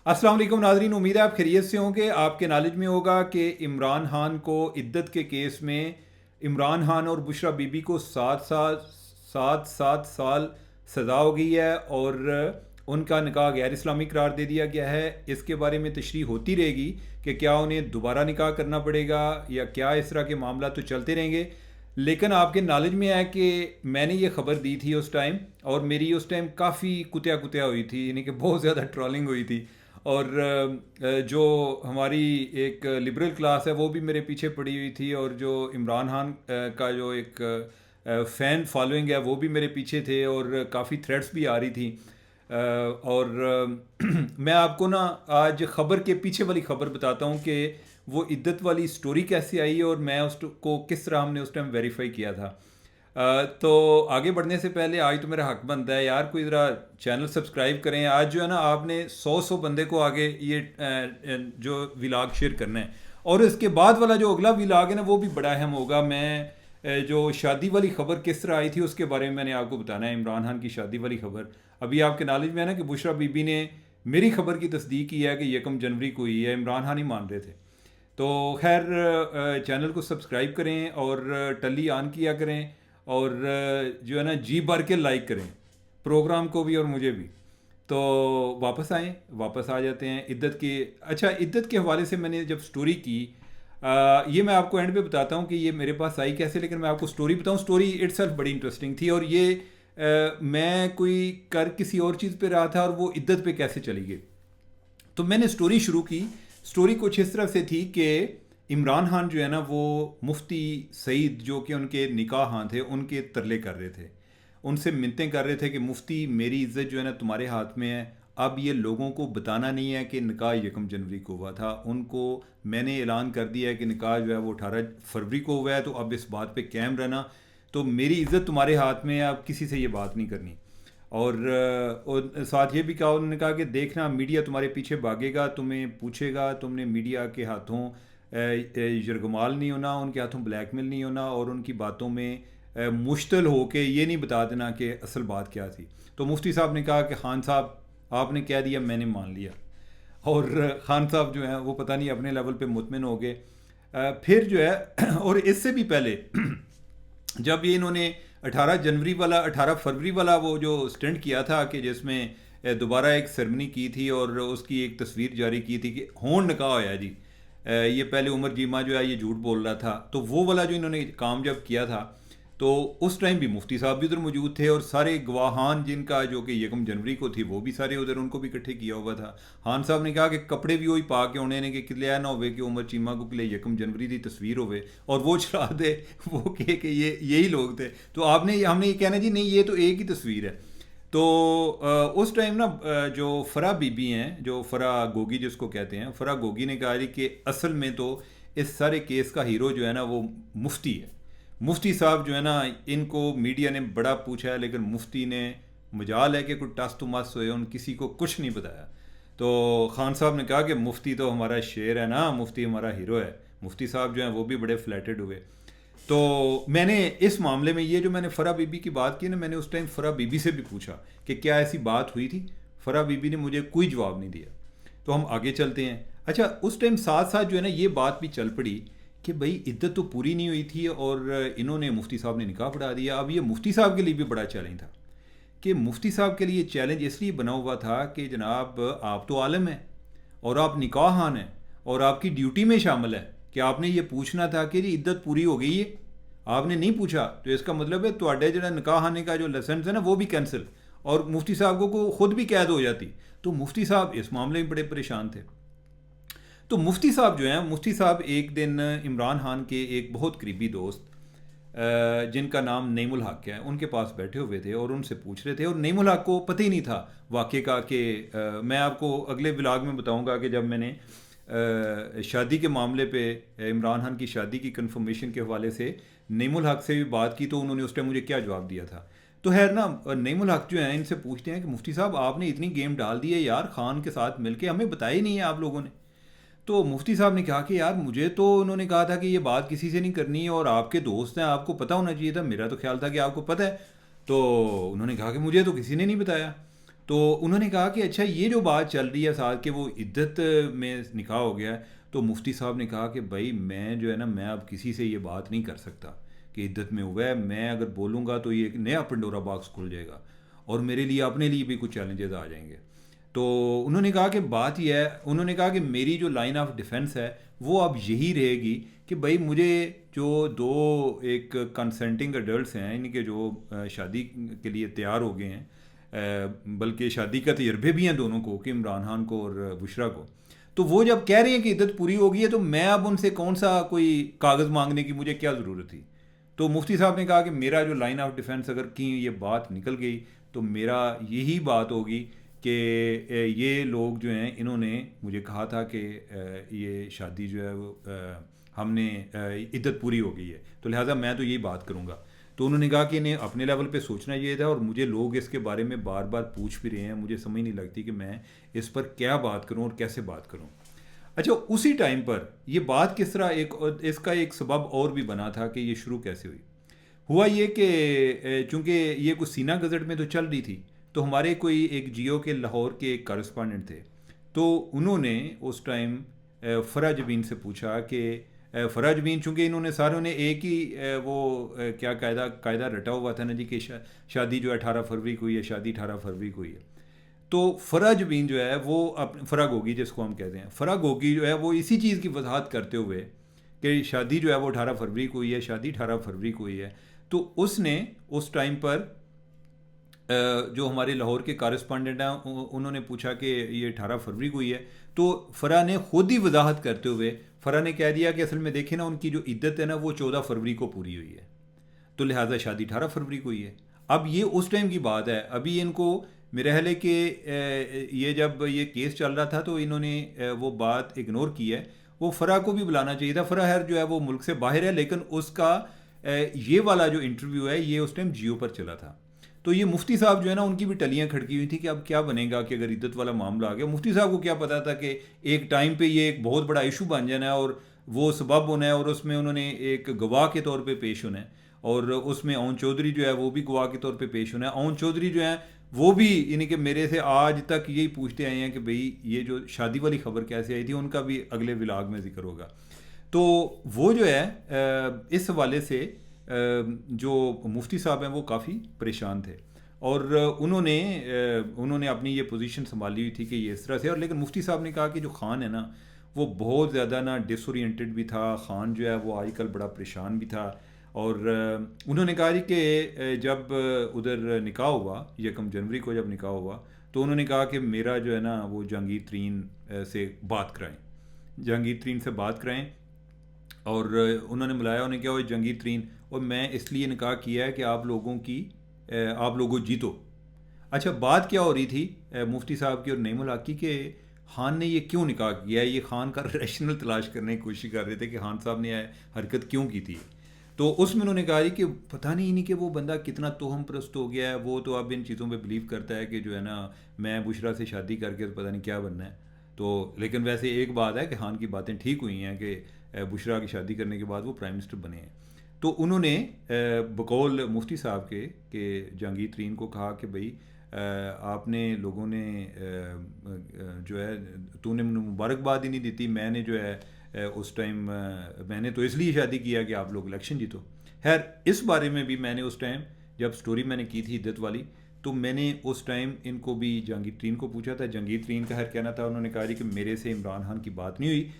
अस्सलाम वालेकुम नाज़रीन, उम्मीद है आप खैरियत से होंगे। आपके नॉलेज में होगा कि इमरान खान को इद्दत के केस में इमरान खान और बुशरा बीबी को सात साल सज़ा हो गई है और उनका निकाह गैर इस्लामी करार दे दिया गया है। इसके बारे में तशरीह होती रहेगी कि क्या उन्हें दोबारा निकाह करना पड़ेगा या क्या इस तरह के मामला तो चलते रहेंगे। लेकिन आपके नॉलेज में है कि मैंने ये ख़बर दी थी उस टाइम, और मेरी उस टाइम काफ़ी कुतिया कुतिया हुई थी, यानी कि बहुत ज़्यादा ट्रोलिंग हुई थी। और जो हमारी एक लिबरल क्लास है वो भी मेरे पीछे पड़ी हुई थी, और जो इमरान खान का जो एक फ़ैन फॉलोइंग है वो भी मेरे पीछे थे, और काफ़ी थ्रेड्स भी आ रही थी। और मैं आपको ना आज ख़बर के पीछे वाली ख़बर बताता हूँ कि वो इद्दत वाली स्टोरी कैसे आई और मैं उसको किस तरह हमने उस टाइम वेरीफाई किया था। तो आगे बढ़ने से पहले आज तो मेरा हक बनता है यार, कोई ज़रा चैनल सब्सक्राइब करें। आज जो है ना, आपने सौ बंदे को आगे ये जो विलाग शेयर करना है, और इसके बाद वाला जो अगला विलाग है ना वो भी बड़ा अहम होगा। मैं जो शादी वाली खबर किस तरह आई थी उसके बारे में मैंने आपको बताना है। इमरान खान की शादी वाली खबर अभी आपके नॉलेज में है ना कि बुशरा बीबी ने मेरी खबर की तस्दीक की है कि 1 जनवरी को ही है। इमरान खान ही मान रहे थे। तो खैर, चैनल को सब्सक्राइब करें और टल्ली ऑन किया करें, और जो है ना जी भर के लाइक करें प्रोग्राम को भी और मुझे भी। तो वापस आ जाते हैं इद्दत के। अच्छा, इद्दत के हवाले से मैंने जब स्टोरी की, ये मैं आपको एंड पे बताता हूँ कि ये मेरे पास आई कैसे, लेकिन मैं आपको स्टोरी बताऊँ। स्टोरी इटसेल्फ बड़ी इंटरेस्टिंग थी, और ये मैं कोई कर किसी और चीज़ पे रहा था और वो इद्दत पे कैसे चली गई। तो मैंने स्टोरी शुरू की। स्टोरी कुछ इस तरह से थी कि इमरान खान जो है ना वो मुफ्ती सईद, जो कि उनके निकाह खान थे, उनके तरले कर रहे थे, उनसे मिन्नतें कर रहे थे कि मुफ्ती मेरी इज़्ज़त जो है ना तुम्हारे हाथ में है। अब ये लोगों को बताना नहीं है कि निकाह 1 जनवरी को हुआ था। उनको मैंने ऐलान कर दिया है कि निकाह जो है वो 18 फरवरी को हुआ है, तो अब इस बात पे कायम रहना। तो मेरी इज़्ज़त तुम्हारे हाथ में है, अब किसी से ये बात नहीं करनी। और साथ ये भी कहा, उन्होंने कहा कि देखना मीडिया तुम्हारे पीछे भागेगा, तुम्हें पूछेगा, तुमने मीडिया के हाथों यरगमाल नहीं होना, उनके हाथों ब्लैकमेल नहीं होना, और उनकी बातों में मुश्तल हो के ये नहीं बता देना कि असल बात क्या थी। तो मुफ्ती साहब ने कहा कि खान साहब आपने कह दिया, मैंने मान लिया। और खान साहब जो हैं वो पता नहीं अपने लेवल पे मुतमिन हो गए। फिर जो है और इससे भी पहले जब ये इन्होंने 18 जनवरी वाला 18 फरवरी वाला वो जो स्टंट किया था कि जिसमें दोबारा एक सेरेमनी की थी और उसकी एक तस्वीर जारी की थी कि होन निकाह होया जी, ये पहले उमर जीमा जो है ये झूठ बोल रहा था, तो वो वाला जो इन्होंने काम जब किया था, तो उस टाइम भी मुफ्ती साहब भी उधर मौजूद थे, और सारे गवाहान जिनका जो कि 1 जनवरी को थी वो भी सारे उधर, उनको भी इकट्ठे किया हुआ था। खान साहब ने कहा कि कपड़े भी वही पा के होने ने कि किले ना होवे कि उमर चीमा को किले 1 जनवरी की तस्वीर होवे और वो चला दे, वो कहे कि ये यही लोग थे। तो आपने हमने ये कहना जी नहीं, ये तो एक ही तस्वीर है। तो उस टाइम ना जो फ़रा बीबी हैं, जो फ़रा गोगी जिसको कहते हैं, फ़रा गोगी ने कहा जी कि असल में तो इस सारे केस का हीरो जो है ना वो मुफ्ती है। मुफ्ती साहब जो है ना, इनको मीडिया ने बड़ा पूछा है, लेकिन मुफ्ती ने मजाल है कि कोई टस तो मस हुए, उन किसी को कुछ नहीं बताया। तो खान साहब ने कहा कि मुफ्ती तो हमारा शेर है ना, मुफ्ती हमारा हीरो है। मुफ्ती साहब जो हैं वो भी बड़े फ्लैटेड हुए। तो मैंने इस मामले में ये जो मैंने फ़रा बीबी की बात की ना, मैंने उस टाइम फ़रा बीबी से भी पूछा कि क्या ऐसी बात हुई थी। फ़रा बीबी ने मुझे कोई जवाब नहीं दिया। तो हम आगे चलते हैं। अच्छा, उस टाइम साथ साथ जो है ना ये बात भी चल पड़ी कि भाई इद्दत तो पूरी नहीं हुई थी और इन्होंने मुफ्ती साहब ने निकाह पढ़ा दिया। अब ये मुफ्ती साहब के लिए भी बड़ा चैलेंज था, कि मुफ्ती साहब के लिए चैलेंज इसलिए बना हुआ था कि जनाब आप तो आलम हैं और आप निकाह खान हैं, और आपकी ड्यूटी में शामिल है कि आपने ये पूछना था कि जी इद्दत पूरी हो गई है। आपने नहीं पूछा तो इसका मतलब है तो जो निकाह खाने का जो लाइसेंस है ना वो भी कैंसिल, और मुफ्ती साहब को खुद भी कैद हो जाती। तो मुफ्ती साहब इस मामले में बड़े परेशान थे। तो मुफ्ती साहब जो हैं, मुफ्ती साहब एक दिन इमरान खान के एक बहुत करीबी दोस्त जिनका नाम नईमुल हक है, उनके पास बैठे हुए थे और उनसे पूछ रहे थे, और नईमुल हक को पता ही नहीं था वाक़े का कि मैं आपको अगले व्लॉग में बताऊंगा कि जब मैंने शादी के मामले पे इमरान खान की शादी की कंफर्मेशन के हवाले से नईमुल हक से भी बात की, तो उन्होंने उस टाइम मुझे क्या जवाब दिया था। तो खैर ना, नईमुल हक जो है इनसे पूछते हैं कि मुफ्ती साहब आपने इतनी गेम डाल दी है यार, खान के साथ मिलके हमें बताया ही नहीं है आप लोगों ने। तो मुफ्ती साहब ने कहा कि यार मुझे तो उन्होंने कहा था कि ये बात किसी से नहीं करनी है, और आपके दोस्त हैं, आपको पता होना चाहिए था। मेरा तो ख्याल था कि आपको पता है। तो उन्होंने कहा कि मुझे तो किसी ने नहीं बताया। तो उन्होंने कहा कि अच्छा ये जो बात चल रही है साथ कि वो इद्दत में निकाह हो गया है, तो मुफ्ती साहब ने कहा कि भाई मैं जो है ना, मैं अब किसी से ये बात नहीं कर सकता कि इद्दत में हुआ है। मैं अगर बोलूँगा तो ये एक नया पंडोरा बॉक्स खुल जाएगा और मेरे लिए अपने लिए भी कुछ चैलेंजेस आ जाएंगे। तो उन्होंने कहा कि बात यह है, उन्होंने कहा कि मेरी जो लाइन ऑफ डिफेंस है वो अब यही रहेगी कि भाई मुझे जो दो एक कंसेंटिंग अडल्ट्स हैं, इनके जो शादी के लिए तैयार हो गए हैं, बल्कि शादी का तजर्बे भी हैं दोनों को, कि इमरान खान को और बुशरा को, तो वो जब कह रहे हैं कि इद्दत पूरी हो गई है तो मैं अब उनसे कौन सा कोई कागज़ मांगने की मुझे क्या ज़रूरत थी। तो मुफ्ती साहब ने कहा कि मेरा जो लाइन ऑफ डिफेंस अगर की ये बात निकल गई तो मेरा यही बात होगी कि ये लोग जो हैं इन्होंने मुझे कहा था कि ये शादी जो है वो हमने इद्दत पूरी हो गई है, तो लिहाजा मैं तो यही बात करूँगा। तो उन्होंने कहा कि इन्हें अपने लेवल पे सोचना ये था, और मुझे लोग इसके बारे में बार बार पूछ भी रहे हैं, मुझे समझ नहीं लगती कि मैं इस पर क्या बात करूं और कैसे बात करूं। अच्छा, उसी टाइम पर ये बात किस तरह इसका एक सबब और भी बना था कि ये शुरू कैसे हुई। हुआ ये कि चूँकि ये कुछ सीना गज़ट में तो चल रही थी, तो हमारे कोई एक जियो के लाहौर के एक कॉरेस्पॉन्डेंट थे, तो उन्होंने उस टाइम फ़रा जबीन से पूछा कि फ़रा जबीन, चूँकि इन्होंने सारों ने एक ही क्या कायदा रटा हुआ था ना जी कि शादी जो है 18 फरवरी को ही है, शादी 18 फरवरी को ही है। तो फ़रा जबीन जो है वो फ़रा गोगी जिसको हम कहते हैं, फ़रा गोगी जो है वो इसी चीज़ की वजाहत करते हुए कि शादी जो है वो 18 फरवरी को ही है, शादी 18 फरवरी को ही है, तो उसने उस टाइम पर जो हमारे लाहौर के कॉरेस्पॉन्डेंट हैं उन्होंने पूछा कि ये 18 फरवरी को ही है, तो फ़रा ने खुद ही वजाहत करते हुए फ़रा ने कह दिया कि असल में देखें ना, उनकी जो इद्दत है ना वो 14 फरवरी को पूरी हुई है, तो लिहाजा शादी 18 फरवरी को ही है। अब ये उस टाइम की बात है, अभी इनको मेरे ख्याल है कि ये जब ये केस चल रहा था तो इन्होंने वो बात इग्नोर की है। वो फ़रा को भी बुलाना चाहिए था। फ़रा खैर जो है वो मुल्क से बाहर है, लेकिन उसका ये वाला जो इंटरव्यू है ये उस टाइम जियो पर चला था। तो ये मुफ्ती साहब जो है ना, उनकी भी टलियाँ खड़की हुई थी कि अब क्या बनेगा कि अगर इद्दत वाला मामला आ गया। मुफ्ती साहब को क्या पता था कि एक टाइम पे ये एक बहुत बड़ा इशू बन जाना है और वो सबब होना है, और उसमें उन्होंने एक गवाह के तौर पे पेश होना है, और उसमें ओन चौधरी जो है वो भी गवाह के तौर पे पेश होना है। ओन चौधरी जो है वो भी यानी कि मेरे से आज तक यही पूछते आए हैं कि भाई ये जो शादी वाली खबर कैसे आई थी, उनका भी अगले विलाग में जिक्र होगा। तो वो जो है इस हवाले से जो मुफ्ती साहब हैं वो काफ़ी परेशान थे, और उन्होंने अपनी ये पोजीशन संभाली हुई थी कि ये इस तरह से। और लेकिन मुफ्ती साहब ने कहा कि जो खान है ना वो बहुत ज़्यादा ना डिसोरिएंटेड भी था, खान जो है वो आजकल बड़ा परेशान भी था। और उन्होंने कहा जी कि जब उधर निकाह हुआ, 1 जनवरी को जब निकाह हुआ, तो उन्होंने कहा कि मेरा जो है ना वो जहांगीर तरीन से बात कराएं, जहांगीर तरीन से बात कराएं। और उन्होंने बुलाया, उन्होंने कहा वो जहांगीर तरीन, और मैं इसलिए निकाह किया है कि आप लोगों जीतो। अच्छा, बात क्या हो रही थी मुफ्ती साहब की और नईम उल हक की कि खान ने ये क्यों निकाह किया है, ये खान का रैशनल तलाश करने की कोशिश कर रहे थे कि खान साहब ने हरकत क्यों की थी। तो उसमें उन्होंने कहा जी कि पता नहीं कि वो बंदा कितना तोहम परस्त हो गया है, वो तो अब इन चीज़ों पे बिलीव करता है कि जो है ना मैं बुशरा से शादी करके तो पता नहीं क्या बनना है। तो लेकिन वैसे एक बात है कि खान की बातें ठीक हुई हैं कि बुशरा की शादी करने के बाद वो प्राइम मिनिस्टर बने हैं। तो उन्होंने बकौल मुफ्ती साहब के जहांगीर तरीन को कहा कि भाई आपने लोगों ने जो है तूने मुबारकबाद ही नहीं दी थी, मैंने जो है उस टाइम मैंने तो इसलिए शादी किया कि आप लोग इलेक्शन जीतो। खैर इस बारे में भी मैंने उस टाइम जब स्टोरी मैंने की थी इद्दत वाली, तो मैंने उस टाइम इनको भी जहांगीर तरीन को पूछा था। जहांगीर तरीन का खैर कहना था, उन्होंने कहा जी कि मेरे से इमरान खान की बात नहीं हुई।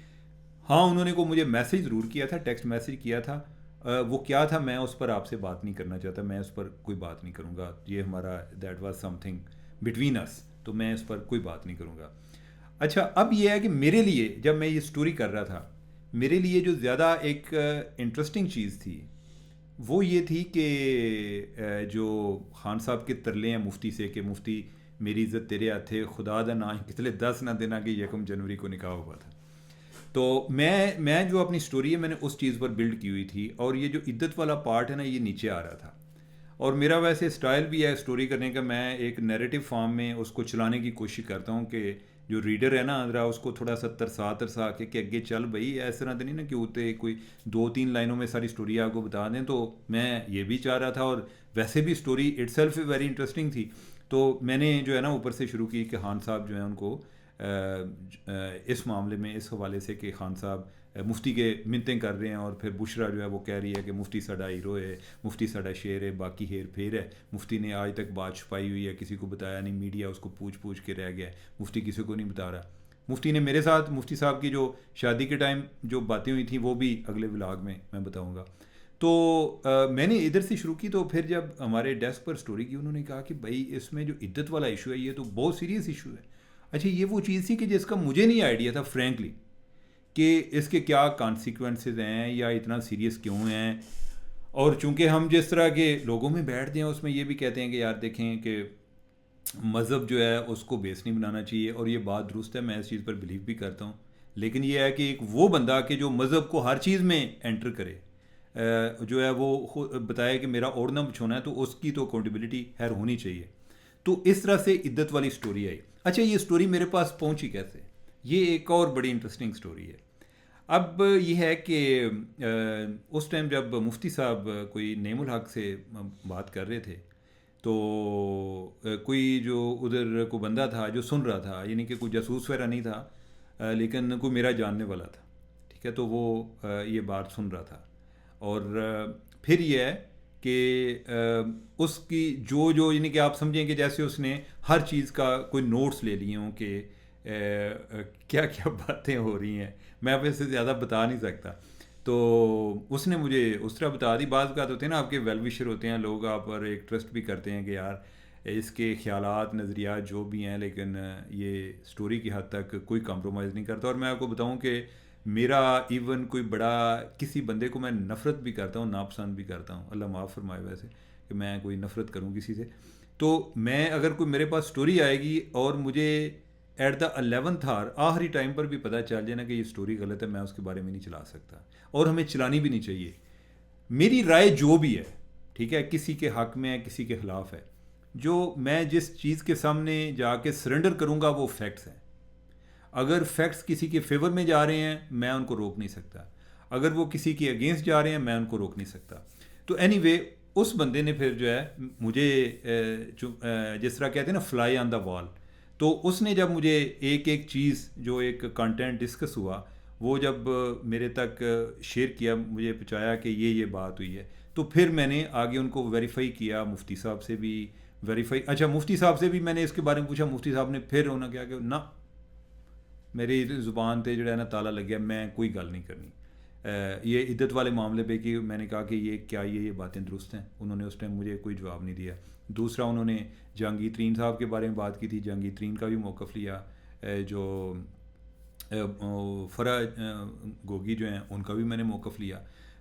हाँ, उन्होंने को मुझे मैसेज ज़रूर किया था, टेक्स्ट मैसेज किया था। वो क्या था मैं उस पर आपसे बात नहीं करना चाहता, मैं उस पर कोई बात नहीं करूँगा, ये हमारा that was something between us, तो मैं इस पर कोई बात नहीं करूँगा। अच्छा, अब ये है कि मेरे लिए जब मैं ये स्टोरी कर रहा था, मेरे लिए जो ज़्यादा एक इंटरेस्टिंग चीज़ थी वो ये थी कि जो खान साहब के तरले हैं मुफ्ती से कि मुफ्ती मेरी इज़्ज़त तेरे हाथे, खुदा दा ना कितने 10 ना देना कि 1 जनवरी को निकाह हुआ था। तो मैं जो अपनी स्टोरी है मैंने उस चीज़ पर बिल्ड की हुई थी, और ये जो इद्दत वाला पार्ट है ना ये नीचे आ रहा था। और मेरा वैसे स्टाइल भी है स्टोरी करने का, मैं एक नैरेटिव फॉर्म में उसको चलाने की कोशिश करता हूँ कि जो रीडर है ना ज़रा उसको थोड़ा सा तरसा के कि आगे चल भाई, ऐसा तरह तो नहीं ना कि होते कोई 2-3 लाइनों में सारी स्टोरी आपको बता दें। तो मैं ये भी चाह रहा था, और वैसे भी स्टोरी इट्सेल्फ वेरी इंटरेस्टिंग थी, तो मैंने जो है ना ऊपर से शुरू की कि खान साहब जो हैं उनको इस मामले में इस हवाले से कि खान साहब मुफ्ती के मिन्नतें कर रहे हैं और फिर बुशरा जो है वो कह रही है कि मुफ्ती साडा हीरो है, मुफ्ती साडा शेर है, बाकी हेर फेर है, मुफ्ती ने आज तक बात छुपाई हुई है, किसी को बताया नहीं, मीडिया उसको पूछ पूछ के रह गया है, मुफ्ती किसी को नहीं बता रहा। मुफ्ती ने मेरे साथ मुफ्ती साहब की जो शादी के टाइम जो बातें हुई थी वो भी अगले व्लॉग में मैं बताऊंगा। तो मैंने इधर से शुरू की, तो फिर जब हमारे डेस्क पर स्टोरी की उन्होंने कहा कि भाई इसमें जो इद्दत वाला इशू है ये तो बहुत सीरियस इशू है। अच्छा, ये वो चीज़ थी कि जिसका मुझे नहीं आइडिया था फ्रैंकली कि इसके क्या कॉन्सिक्वेंसेज हैं या इतना सीरियस क्यों हैं। और चूंकि हम जिस तरह के लोगों में बैठते हैं उसमें ये भी कहते हैं कि यार देखें कि मज़हब जो है उसको बेस नहीं बनाना चाहिए, और ये बात दुरुस्त है, मैं इस चीज़ पर बिलीव भी करता हूँ। लेकिन ये है कि एक वो बंदा कि जो मज़हब को हर चीज़ में एंटर करे, जो है वो बताए कि मेरा ओढ़ना बिछोना है, तो उसकी तो अकाउंटेबिलिटी खैर होनी चाहिए। तो इस तरह से इद्दत वाली स्टोरी आई। अच्छा, ये स्टोरी मेरे पास पहुंची कैसे, ये एक और बड़ी इंटरेस्टिंग स्टोरी है। अब ये है कि उस टाइम जब मुफ्ती साहब कोई नेमुल हक से बात कर रहे थे, तो कोई जो उधर को बंदा था जो सुन रहा था, यानी कि कोई जासूस वगैरह नहीं था, लेकिन कोई मेरा जानने वाला था, ठीक है, तो वो ये बात सुन रहा था। और फिर ये है कि उसकी जो जो यानी कि आप समझें कि जैसे उसने हर चीज़ का कोई नोट्स ले लिए हों कि क्या क्या बातें हो रही हैं, मैं अब इससे ज़्यादा बता नहीं सकता। तो उसने मुझे उस तरह बता दी। बात होते हैं ना, आपके वेल विशर होते हैं लोग, आप पर एक ट्रस्ट भी करते हैं कि यार इसके ख्यालात नज़रियात जो भी हैं, लेकिन ये स्टोरी की हद तक कोई कंप्रोमाइज़ नहीं करता। और मैं आपको बताऊं कि मेरा इवन कोई बड़ा किसी बंदे को मैं नफ़रत भी करता हूँ, नापसंद भी करता हूँ, अल्लाह माफ़ फरमाए वैसे कि मैं कोई नफ़रत करूँ किसी से, तो मैं अगर कोई मेरे पास स्टोरी आएगी और मुझे एट द 11th आवर आखिरी टाइम पर भी पता चल जाए ना कि ये स्टोरी गलत है, मैं उसके बारे में नहीं चला सकता, और हमें चलानी भी नहीं चाहिए। मेरी राय जो भी है, ठीक है, किसी के हक में है, किसी के ख़िलाफ़ है, जो मैं जिस चीज़ के सामने जाके सरेंडर करूँगा वो फैक्ट्स हैं। अगर फैक्ट्स किसी के फेवर में जा रहे हैं मैं उनको रोक नहीं सकता, अगर वो किसी के अगेंस्ट जा रहे हैं मैं उनको रोक नहीं सकता। तो एनीवे उस बंदे ने फिर जो है मुझे जिस तरह कहते हैं ना फ्लाई ऑन द वॉल, तो उसने जब मुझे एक एक चीज़ जो एक कंटेंट डिस्कस हुआ वो जब मेरे तक शेयर किया, मुझे पहुँचाया कि ये बात हुई है, तो फिर मैंने आगे उनको वेरीफाई किया, मुफ्ती साहब से भी वेरीफाई, अच्छा मुफ्ती साहब से भी मैंने इसके बारे में पूछा, मुफ्ती साहब ने फिर उन्होंने क्या कि ना मेरी ज़ुबान पे जो है ना ताला लग गया, मैं कोई गल नहीं करनी। ये इद्दत वाले मामले पे कि मैंने कहा कि ये क्या ये बातें दुरुस्त हैं, उन्होंने उस टाइम मुझे कोई जवाब नहीं दिया। दूसरा उन्होंने जहांगीर तरीन साहब के बारे में बात की थी, जहांगीर तरीन का भी मौक़िफ़ लिया, जो फ़रा गोगी जो हैं उनका भी मैंने मौक़िफ़ लिया।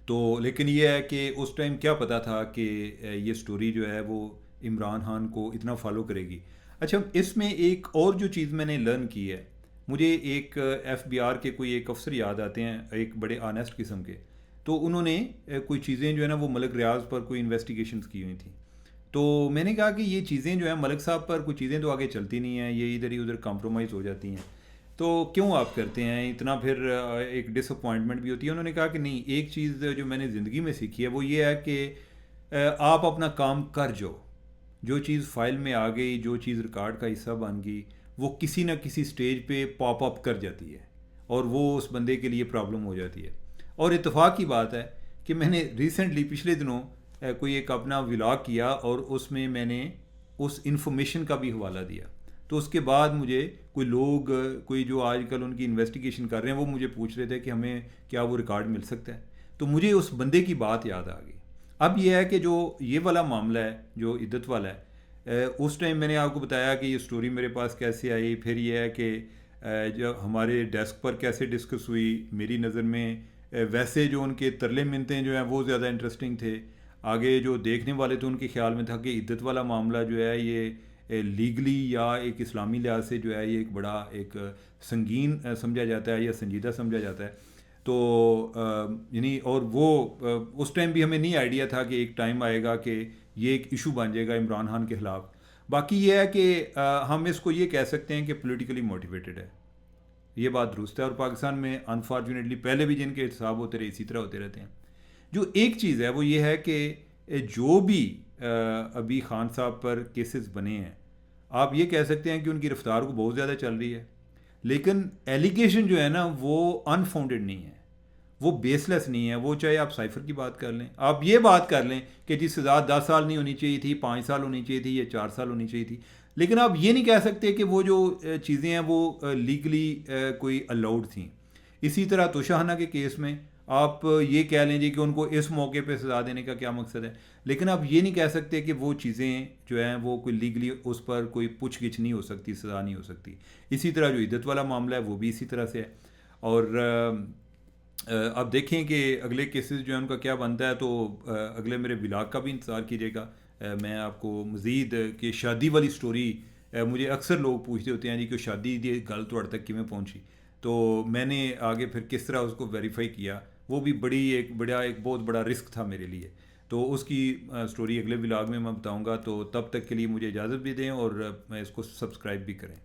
तो लेकिन ये है कि उस टाइम क्या पता था कि ये स्टोरी जो है वो इमरान खान को इतना फॉलो करेगी। अच्छा, इसमें एक और जो चीज़ मैंने लर्न की है, मुझे एक FBI के कोई एक अफसर याद आते हैं, एक बड़े ऑनेस्ट किस्म के, तो उन्होंने कोई चीज़ें जो है ना वो मलिक रियाज पर कोई इन्वेस्टिगेशंस की हुई थी। तो मैंने कहा कि ये चीज़ें जो है मलिक साहब पर कुछ चीज़ें तो आगे चलती नहीं हैं, ये इधर ही उधर कॉम्प्रोमाइज़ हो जाती हैं, तो क्यों आप करते हैं इतना, फिर एक डिसअपॉइंटमेंट भी होती है। उन्होंने कहा कि नहीं, एक चीज़ जो मैंने ज़िंदगी में सीखी है वो ये है कि आप अपना काम कर जाओ, जो चीज़ फाइल में आ गई, जो चीज़ रिकॉर्ड का हिस्सा बन गई, वो किसी ना किसी स्टेज पे पॉप अप कर जाती है और वो उस बंदे के लिए प्रॉब्लम हो जाती है। और इत्तेफाक की बात है कि मैंने रिसेंटली पिछले दिनों कोई एक अपना व्लॉग किया और उसमें मैंने उस इन्फॉर्मेशन का भी हवाला दिया, तो उसके बाद मुझे कोई लोग कोई जो आजकल उनकी इन्वेस्टिगेशन कर रहे हैं वो मुझे पूछ रहे थे कि हमें क्या वो रिकॉर्ड मिल सकता है, तो मुझे उस बंदे की बात याद आ गई। अब ये है कि जो ये वाला मामला है जो इद्दत वाला है, उस टाइम मैंने आपको बताया कि ये स्टोरी मेरे पास कैसे आई, फिर ये है कि जब हमारे डेस्क पर कैसे डिस्कस हुई, मेरी नज़र में वैसे जो उनके तरले मिनतें जो हैं वो ज़्यादा इंटरेस्टिंग थे। आगे जो देखने वाले थे उनके ख्याल में था कि इद्दत वाला मामला जो है ये लीगली या एक इस्लामी लिहाज से जो है ये एक बड़ा एक संगीन समझा जाता है या संजीदा समझा जाता है। तो यानी और वो उस टाइम भी हमें नहीं आइडिया था कि एक टाइम आएगा कि ये एक इशू बन जाएगा इमरान खान के ख़िलाफ़। बाकी ये है कि हम इसको ये कह सकते हैं कि पॉलिटिकली मोटिवेटेड है, ये बात दुरुस्त है। और पाकिस्तान में अनफॉर्चुनेटली पहले भी जिनके हिसाब होते रहे इसी तरह होते रहते हैं। जो एक चीज़ है वो ये है कि जो भी अभी खान साहब पर केसेस बने हैं, आप ये कह सकते हैं कि उनकी रफ्तार को बहुत ज़्यादा चल रही है, लेकिन एलिगेशन जो है ना वो अनफाउंडेड नहीं है, वो बेसलेस नहीं है। वो चाहे आप साइफर की बात कर लें, आप ये बात कर लें कि जी सज़ा 10 साल नहीं होनी चाहिए थी, 5 साल होनी चाहिए थी या 4 साल होनी चाहिए थी, लेकिन आप ये नहीं कह सकते कि वो जो चीज़ें हैं वो लीगली कोई अलाउड थी। इसी तरह तोशाहाना के केस में आप ये कह लें जी कि उनको इस मौके पे सज़ा देने का क्या मकसद है, लेकिन आप ये नहीं कह सकते कि वो चीज़ें जो हैं वो कोई लीगली उस पर कोई पूछ गिछ नहीं हो सकती, सज़ा नहीं हो सकती। इसी तरह जो इद्दत वाला मामला है वो भी इसी तरह से है। और अब देखें कि अगले केसेस जो हैं उनका क्या बनता है, तो अगले मेरे व्लॉग का भी इंतज़ार कीजिएगा। मैं आपको मज़ीद कि शादी वाली स्टोरी, मुझे अक्सर लोग पूछते होते हैं जी कि शादी दी गल तुहाड़े तक किमें पहुंची, तो मैंने आगे फिर किस तरह उसको वेरीफाई किया, वो भी एक बहुत बड़ा रिस्क था मेरे लिए। तो उसकी स्टोरी अगले व्लॉग में मैं बताऊंगा। तो तब तक के लिए मुझे इजाज़त भी दें और मैं इसको सब्सक्राइब भी करें।